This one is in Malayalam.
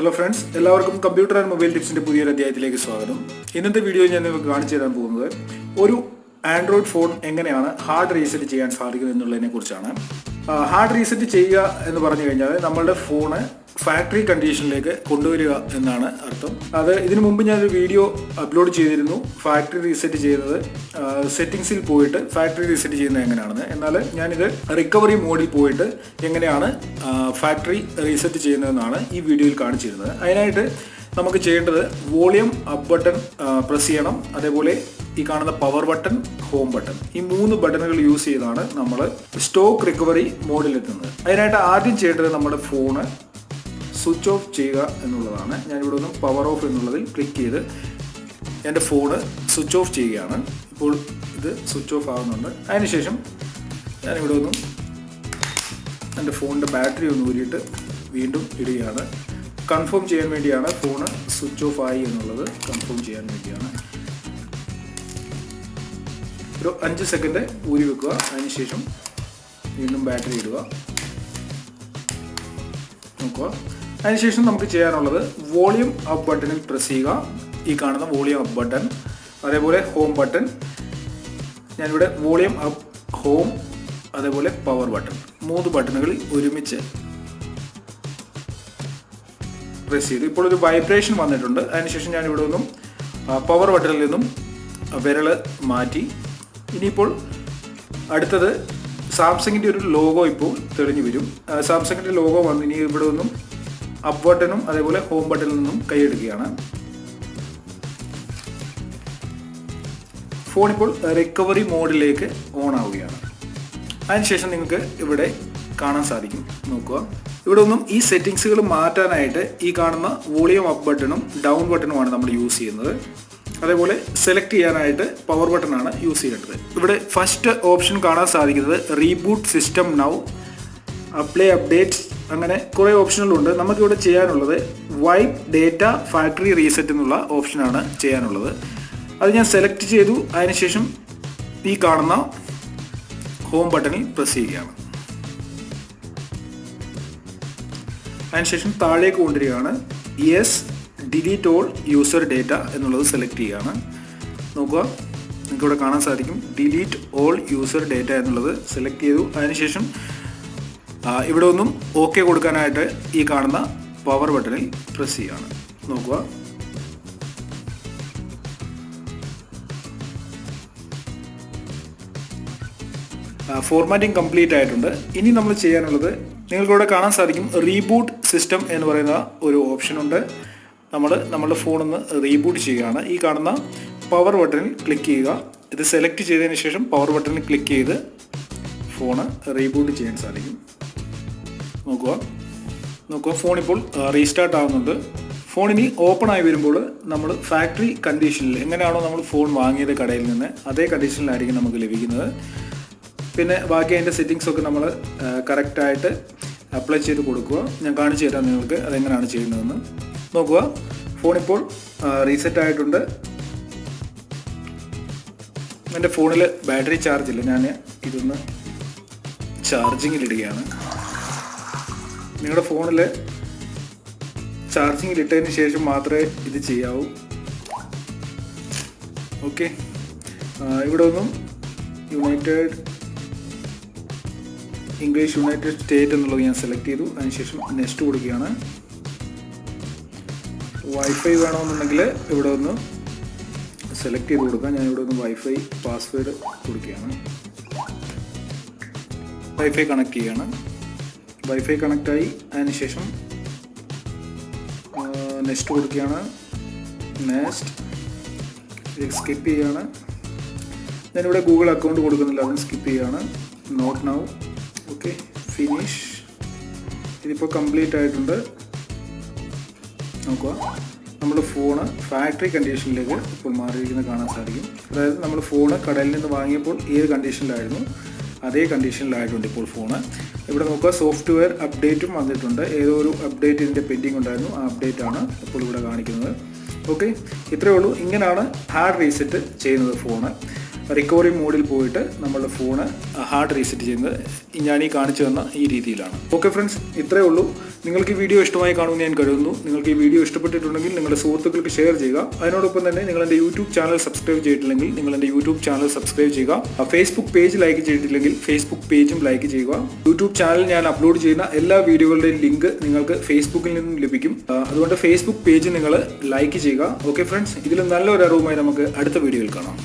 ഹലോ ഫ്രണ്ട്സ്, എല്ലാവർക്കും കമ്പ്യൂട്ടർ ആൻഡ് മൊബൈൽ ടിപ്സിൻ്റെ പുതിയൊരു അധ്യായത്തിലേക്ക് സ്വാഗതം. ഇന്നത്തെ വീഡിയോ ഞാൻ നിങ്ങൾക്ക് കാണിച്ചു തരാൻ പോകുന്നത് ഒരു ആൻഡ്രോയിഡ് ഫോൺ എങ്ങനെയാണ് ഹാർഡ് റീസെറ്റ് ചെയ്യാൻ സാധിക്കുന്നത് എന്നുള്ളതിനെ കുറിച്ചാണ്. ഹാർഡ് റീസെറ്റ് ചെയ്യുക എന്ന് പറഞ്ഞു കഴിഞ്ഞാൽ നമ്മളുടെ ഫോണ് ഫാക്ടറി കണ്ടീഷനിലേക്ക് കൊണ്ടുവരിക എന്നാണ് അർത്ഥം. ഇതിനു മുമ്പ് ഞാനൊരു വീഡിയോ അപ്ലോഡ് ചെയ്തിരുന്നു, ഫാക്ടറി റീസെറ്റ് ചെയ്യുന്നത് സെറ്റിംഗ്സിൽ പോയിട്ട് ഫാക്ടറി റീസെറ്റ് ചെയ്യുന്നത് എങ്ങനെയാണെന്ന്. എന്നാൽ ഞാനിത് റിക്കവറി മോഡിൽ പോയിട്ട് എങ്ങനെയാണ് ഫാക്ടറി റീസെറ്റ് ചെയ്യുന്നതെന്നാണ് ഈ വീഡിയോയിൽ കാണിച്ചിരുന്നത്. അതിനായിട്ട് നമുക്ക് ചെയ്യേണ്ടത് വോളിയം അപ്പ് ബട്ടൺ പ്രസ് ചെയ്യണം, അതേപോലെ ഈ കാണുന്ന പവർ ബട്ടൺ, ഹോം ബട്ടൺ, ഈ 3 ബട്ടണുകൾ യൂസ് ചെയ്താണ് നമ്മൾ സ്റ്റോക്ക് റിക്കവറി മോഡിലെത്തുന്നത്. അതിനായിട്ട് ആദ്യം ചെയ്യേണ്ടത് നമ്മുടെ ഫോണ് സ്വിച്ച് ഓഫ് ചെയ്യുക എന്നുള്ളതാണ്. ഞാനിവിടെ ഒന്നും പവർ ഓഫ് എന്നുള്ളതിൽ ക്ലിക്ക് ചെയ്ത് എൻ്റെ ഫോണ് സ്വിച്ച് ഓഫ് ചെയ്യുകയാണ്. ഇപ്പോൾ ഇത് സ്വിച്ച് ഓഫ് ആകുന്നുണ്ട്. അതിനുശേഷം ഞാനിവിടെ ഒന്നും എൻ്റെ ഫോണിൻ്റെ ബാറ്ററി ഒന്ന് ഊരിയിട്ട് വീണ്ടും ഇടുകയാണ്. കൺഫേം ചെയ്യാൻ വേണ്ടിയാണ്, ഫോണ് സ്വിച്ച് ഓഫ് ആയി എന്നുള്ളത് കൺഫേം ചെയ്യാൻ വേണ്ടിയാണ്. ഒരു 5 സെക്കൻഡ് ഊരി വെക്കുക. അതിനുശേഷം വീണ്ടും ബാറ്ററി ഇടുക, നോക്കുക. അതിനുശേഷം നമുക്ക് ചെയ്യാനുള്ളത് വോളിയം അപ്പ് ബട്ടണിൽ പ്രസ് ചെയ്യുക, ഈ കാണുന്ന വോളിയം അപ്പ് ബട്ടൺ, അതേപോലെ ഹോം ബട്ടൺ. ഞാനിവിടെ വോളിയം അപ്പ്, ഹോം, അതേപോലെ പവർ ബട്ടൺ, 3 ബട്ടണുകളിൽ ഒരുമിച്ച് പ്രസ് ചെയ്തു. ഇപ്പോൾ ഒരു വൈബ്രേഷൻ വന്നിട്ടുണ്ട്. അതിനുശേഷം ഞാനിവിടെ നിന്നും പവർ ബട്ടണിൽ നിന്നും വിരൽ മാറ്റി. ഇനിയിപ്പോൾ അടുത്തത് സാംസങ്ങിൻ്റെ ഒരു ലോഗോ ഇപ്പോൾ തെളിഞ്ഞു വരും. സാംസങ്ങിൻ്റെ ലോഗോ വന്ന് ഇനി ഇവിടെ നിന്നും അപ്പ് ബട്ടണും അതേപോലെ ഹോം ബട്ടണിൽ നിന്നും കൈയെടുക്കുകയാണ്. ഫോൺ ഇപ്പോൾ റിക്കവറി മോഡിലേക്ക് ഓൺ ആവുകയാണ്. അതിനുശേഷം നിങ്ങൾക്ക് ഇവിടെ കാണാൻ സാധിക്കും, നോക്കുക. ഇവിടെ ഒന്നും ഈ സെറ്റിങ്സുകൾ മാറ്റാനായിട്ട് ഈ കാണുന്ന വോളിയം അപ്പ് ബട്ടണും ഡൗൺ ബട്ടണുമാണ് നമ്മൾ യൂസ് ചെയ്യുന്നത്. അതേപോലെ സെലക്ട് ചെയ്യാനായിട്ട് പവർ ബട്ടണാണ് യൂസ് ചെയ്യേണ്ടത്. ഇവിടെ ഫസ്റ്റ് ഓപ്ഷൻ കാണാൻ സാധിക്കുന്നത് reboot system now, apply updates, അങ്ങനെ കുറേ ഓപ്ഷനുകളുണ്ട്. നമുക്കിവിടെ ചെയ്യാനുള്ളത് വൈപ്പ് ഡേറ്റ ഫാക്ടറി റീസെറ്റ് എന്നുള്ള ഓപ്ഷനാണ് ചെയ്യാനുള്ളത്. അത് ഞാൻ സെലക്ട് ചെയ്തു. അതിനുശേഷം ഈ കാണുന്ന ഹോം ബട്ടണിൽ പ്രസ് ചെയ്യുകയാണ്. അതിനുശേഷം താഴേക്ക് കൊണ്ടുവരികയാണ്. Yes delete all user data എന്നുള്ളത് സെലക്ട് ചെയ്യുകയാണ്. നോക്കുക, നിങ്ങൾക്കിവിടെ കാണാൻ സാധിക്കും ഡിലീറ്റ് ഓൾ യൂസർ ഡേറ്റ എന്നുള്ളത് സെലക്ട് ചെയ്തു. അതിനുശേഷം ഇവിടെ ഒന്നും ഓക്കെ കൊടുക്കാനായിട്ട് ഈ കാണുന്ന പവർ ബട്ടണിൽ പ്രസ് ചെയ്യുകയാണ്. നോക്കുക, ഫോർമാറ്റിംഗ് കംപ്ലീറ്റ് ആയിട്ടുണ്ട്. ഇനി നമ്മൾ ചെയ്യാനുള്ളത് നിങ്ങൾക്കിവിടെ കാണാൻ സാധിക്കും റീബൂട്ട് സിസ്റ്റം എന്ന് പറയുന്ന ഒരു ഓപ്ഷനുണ്ട്. നമ്മളുടെ ഫോണൊന്ന് റീബൂട്ട് ചെയ്യുകയാണ്. ഈ കാണുന്ന പവർ ബട്ടണിൽ ക്ലിക്ക് ചെയ്യുക. ഇത് സെലക്ട് ചെയ്തതിന് ശേഷം പവർ ബട്ടണിൽ ക്ലിക്ക് ചെയ്ത് ഫോണ് റീബൂട്ട് ചെയ്യാൻ സാധിക്കും. നോക്കുക, ഫോൺ ഇപ്പോൾ റീസ്റ്റാർട്ട് ആകുന്നുണ്ട്. ഫോണിനി ഓപ്പൺ ആയി വരുമ്പോൾ നമ്മൾ ഫാക്ടറി കണ്ടീഷനിൽ എങ്ങനെയാണോ നമ്മൾ ഫോൺ വാങ്ങിയത് കടയിൽ നിന്ന്, അതേ കണ്ടീഷനിലായിരിക്കും നമുക്ക് ലഭിക്കുന്നത്. പിന്നെ ബാക്കി അതിൻ്റെ സെറ്റിങ്സൊക്കെ നമ്മൾ കറക്റ്റായിട്ട് അപ്ലൈ ചെയ്ത് കൊടുക്കുക. ഞാൻ കാണിച്ചു തരാം നിങ്ങൾക്ക് അതെങ്ങനെയാണ് ചെയ്യുന്നതെന്ന്. നോക്കുക, ഫോൺ ഇപ്പോൾ റീസെറ്റ് ആയിട്ടുണ്ട്. എൻ്റെ ഫോണിൽ ബാറ്ററി ചാർജ് ഇല്ല. ഞാൻ ഇതൊന്ന് ചാർജിങ്ങിലിടുകയാണ്. നിങ്ങളുടെ ഫോണിൽ ചാർജിങ്ങിലിട്ടതിന് ശേഷം മാത്രമേ ഇത് ചെയ്യാവൂ. ഓക്കെ, ഇവിടെ ഒന്നും ഇംഗ്ലീഷ് യുണൈറ്റഡ് സ്റ്റേറ്റ് എന്നുള്ളത് ഞാൻ സെലക്ട് ചെയ്തു. അതിനുശേഷം നെക്സ്റ്റ് കൊടുക്കുകയാണ്. വൈഫൈ വേണമെന്നുണ്ടെങ്കിൽ ഇവിടെ ഒന്ന് സെലക്ട് ചെയ്ത് കൊടുക്കാം. ഞാൻ ഇവിടെ ഒന്ന് വൈഫൈ പാസ്വേഡ് കൊടുക്കുകയാണ്. വൈഫൈ കണക്ട് ചെയ്യുകയാണ്. വൈഫൈ കണക്റ്റായി. അതിനുശേഷം നെക്സ്റ്റ് കൊടുക്കുകയാണ്. നെക്സ്റ്റ് ഇത് സ്കിപ്പ് ചെയ്യുകയാണ്. ഞാനിവിടെ ഗൂഗിൾ അക്കൗണ്ട് കൊടുക്കുന്നില്ല, അതും സ്കിപ്പ് ചെയ്യുകയാണ്. Note now. Okay, finish. ഇതിപ്പോൾ കംപ്ലീറ്റ് ആയിട്ടുണ്ട്. നോക്കുക, നമ്മുടെ ഫോണ് ഫാക്ടറി കണ്ടീഷനിലേക്ക് ഇപ്പോൾ മാറിയിരിക്കുന്നത് കാണാൻ സാധിക്കും. അതായത് നമ്മൾ ഫോണ് കടയിൽ നിന്ന് വാങ്ങിയപ്പോൾ ഏത് കണ്ടീഷനിലായിരുന്നു അതേ കണ്ടീഷനിലായിട്ടുണ്ട് ഇപ്പോൾ ഫോണ്. ഇവിടെ നോക്കുക, സോഫ്റ്റ്വെയർ അപ്ഡേറ്റും വന്നിട്ടുണ്ട്. ഏതോ ഒരു അപ്ഡേറ്റ് ഇതിൻ്റെ പെൻഡിങ് ഉണ്ടായിരുന്നു, ആ അപ്ഡേറ്റ് ആണ് ഇപ്പോൾ ഇവിടെ കാണിക്കുന്നത്. ഓക്കെ, ഇത്രയേ ഉള്ളൂ. ഇങ്ങനെയാണ് ഹാർഡ് റീസെറ്റ് ചെയ്യുന്നത് ഫോണ്. റിക്കവറി മോഡിൽ പോയിട്ട് നമ്മുടെ ഫോണ് ഹാർഡ് റീസെറ്റ് ചെയ്യുന്നത് ഞാൻ ഈ കാണിച്ചു തന്ന ഈ രീതിയിലാണ്. ഓക്കെ ഫ്രണ്ട്സ്, ഇത്രയേ ഉള്ളൂ. നിങ്ങൾക്ക് ഈ വീഡിയോ ഇഷ്ടമായി കാണുമെന്ന് ഞാൻ കരുതുന്നു. നിങ്ങൾക്ക് ഈ വീഡിയോ ഇഷ്ടപ്പെട്ടിട്ടുണ്ടെങ്കിൽ നിങ്ങളുടെ സുഹൃത്തുക്കൾക്ക് ഷെയർ ചെയ്യുക. അതിനോടൊപ്പം തന്നെ നിങ്ങൾ എൻ്റെ യൂട്യൂബ് ചാനൽ സബ്സ്ക്രൈബ് ചെയ്തിട്ടില്ലെങ്കിൽ നിങ്ങൾ എൻ്റെ യൂട്യൂബ് ചാനൽ സബ്സ്ക്രൈബ് ചെയ്യുക. ഫേസ്ബുക്ക് പേജ് ലൈക്ക് ചെയ്തിട്ടില്ലെങ്കിൽ ഫേസ്ബുക്ക് പേജും ലൈക്ക് ചെയ്യുക. യൂട്യൂബ് ചാനൽ ഞാൻ അപ്ലോഡ് ചെയ്യുന്ന എല്ലാ വീഡിയോകളുടെയും ലിങ്ക് നിങ്ങൾക്ക് ഫേസ്ബുക്കിൽ നിന്നും ലഭിക്കും. അതുകൊണ്ട് ഫേസ്ബുക്ക് പേജ് നിങ്ങൾ ലൈക്ക് ചെയ്യുക. ഓക്കെ ഫ്രണ്ട്സ്, ഇതിലും നല്ലൊരു അറിവുമായി നമുക്ക് അടുത്ത വീഡിയോയിൽ കാണാം.